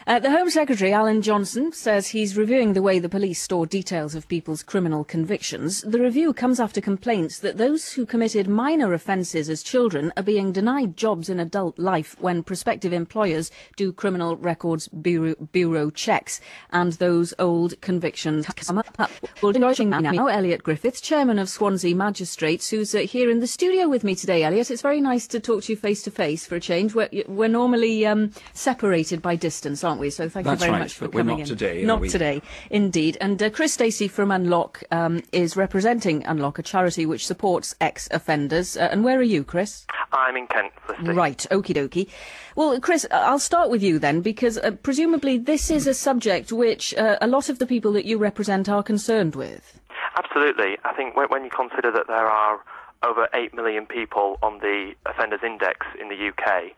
The Home Secretary, Alan Johnson, says he's reviewing the way the police store details of people's criminal convictions. The review comes after complaints that those who committed minor offences as children are being denied jobs in adult life when prospective employers do criminal records bureau checks, and those old convictions come up. Well, joining now, Elliot Griffiths, Chairman of Swansea Magistrates, who's here in the studio with me today. Elliot, it's very nice to talk to you face to face for a change. We're normally separated by distance, aren't we? So thank you very much for coming in. That's right, but we're not today, Not today, indeed. And Chris Stacey from Unlock is representing Unlock, a charity which supports ex-offenders. And where are you, Chris? I'm in Kent, Felicity. Right, okie dokie. Well, Chris, I'll start with you then, because presumably this is a subject which a lot of the people that you represent are concerned with. Absolutely. I think when you consider that there are over 8 million people on the Offenders Index in the UK,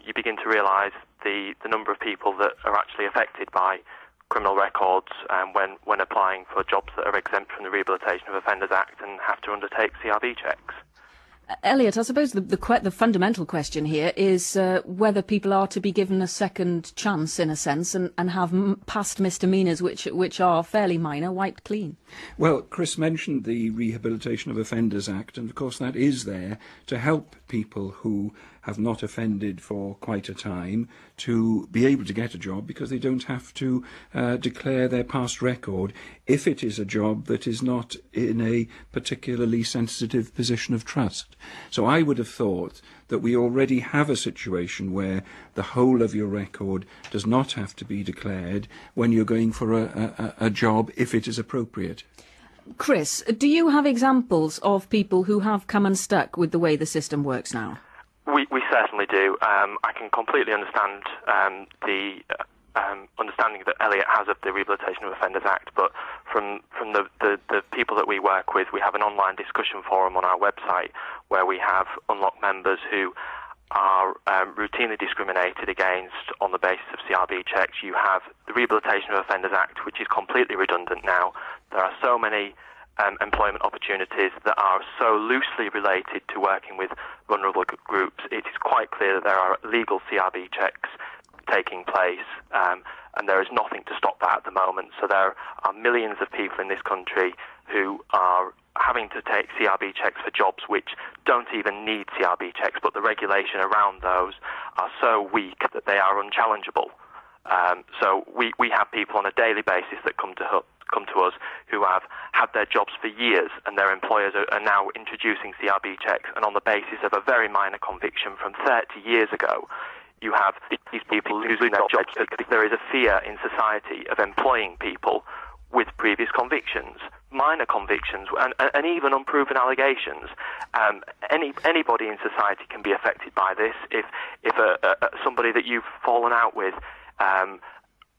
you begin to realise the number of people that are actually affected by criminal records when applying for jobs that are exempt from the Rehabilitation of Offenders Act and have to undertake CRB checks. Elliot, I suppose the fundamental question here is whether people are to be given a second chance, in a sense, and have past misdemeanours which are fairly minor wiped clean. Well, Chris mentioned the Rehabilitation of Offenders Act, and of course that is there to help people who have not offended for quite a time to be able to get a job because they don't have to declare their past record if it is a job that is not in a particularly sensitive position of trust. So I would have thought that we already have a situation where the whole of your record does not have to be declared when you're going for a job if it is appropriate. Chris, do you have examples of people who have come unstuck with the way the system works now? We certainly do. I can completely understand the understanding that Elliot has of the Rehabilitation of Offenders Act, but from the people that we work with, we have an online discussion forum on our website where we have Unlock members who are routinely discriminated against on the basis of CRB checks. You have the Rehabilitation of Offenders Act, which is completely redundant now. There are so many employment opportunities that are so loosely related to working with vulnerable groups. It is quite clear that there are legal CRB checks taking place, and there is nothing to stop that at the moment. So there are millions of people in this country who are having to take CRB checks for jobs which don't even need CRB checks, but the regulation around those are so weak that they are unchallengeable. So we have people on a daily basis that come to us who have had their jobs for years, and their employers are now introducing CRB checks, and on the basis of a very minor conviction from 30 years ago, you have these people losing their jobs because there is a fear in society of employing people with previous convictions, minor convictions, and even unproven allegations. Anybody in society can be affected by this. If somebody that you've fallen out with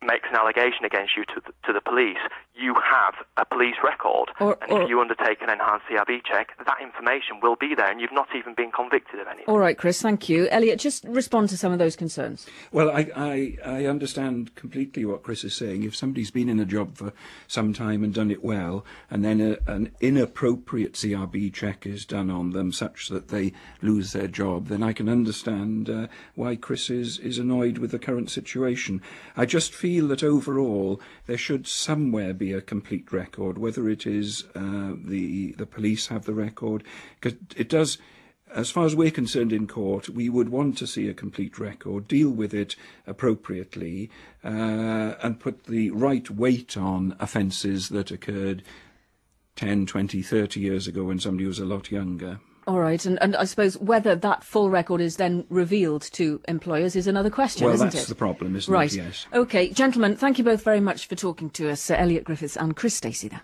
makes an allegation against you to the police, you have a police record. If you undertake an enhanced CRB check, that information will be there, and you've not even been convicted of anything. All right, Chris, thank you. Elliot, just respond to some of those concerns. Well, I understand completely what Chris is saying. If somebody's been in a job for some time and done it well, and then an inappropriate CRB check is done on them such that they lose their job, then I can understand why Chris is annoyed with the current situation. I just feel that overall there should somewhere be a complete record, whether it is the police have the record, because it does, as far as we're concerned in court, we would want to see a complete record, deal with it appropriately, and put the right weight on offences that occurred 10, 20, 30 years ago when somebody was a lot younger. All right, and I suppose whether that full record is then revealed to employers is another question, isn't it? Well, that's the problem, isn't it? Right. Yes. OK, gentlemen, thank you both very much for talking to us. Elliot Griffiths and Chris Stacey there.